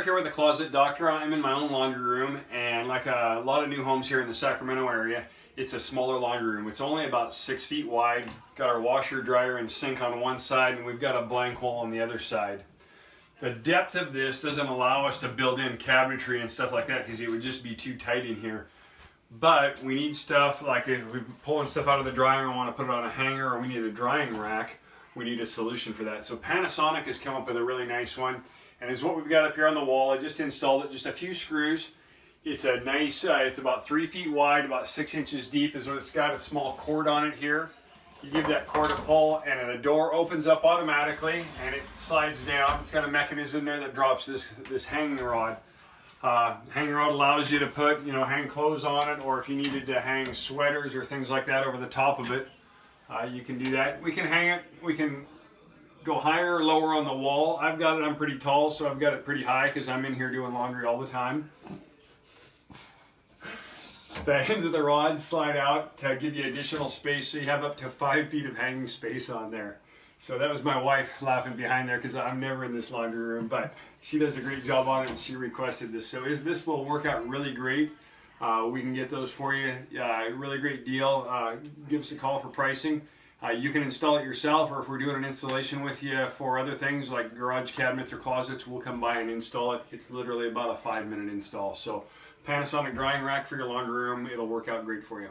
Eric here with the Closet Doctor. I'm in my own laundry room, and like a lot of new homes here in the Sacramento area, it's a smaller laundry room. It's only about 6 feet wide. Got our washer, dryer, and sink on one side, and we've got a blank wall on the other side. The depth of this doesn't allow us to build in cabinetry and stuff like that because it would just be too tight in here. But we need stuff like if we're pulling stuff out of the dryer and want to put it on a hanger, or we need a drying rack, we need a solution for that. So Panasonic has come up with a really nice one. And is what we've got up here on the wall. I just installed it, just a few screws. It's a nice, it's about 3 feet wide, about 6 inches deep. Is what it's got a small cord on it here. You give that cord a pull and the door opens up automatically and it slides down. It's got a mechanism there that drops this hanging rod. Hanging rod allows you to put, hang clothes on it, or if you needed to hang sweaters or things like that over the top of it, you can do that. We can hang it, we can go higher or lower on the wall. I've got it, I'm pretty tall, so I've got it pretty high because I'm in here doing laundry all the time. The ends of the rods slide out to give you additional space, so you have up to 5 feet of hanging space on there. So that was my wife laughing behind there because I'm never in this laundry room, but she does a great job on it and she requested this. So this will work out really great. We can get those for you. Really great deal. Give us a call for pricing. You can install it yourself, or if we're doing an installation with you for other things like garage cabinets or closets, we'll come by and install it. It's literally about a 5-minute install. So Panasonic drying rack for your laundry room, it'll work out great for you.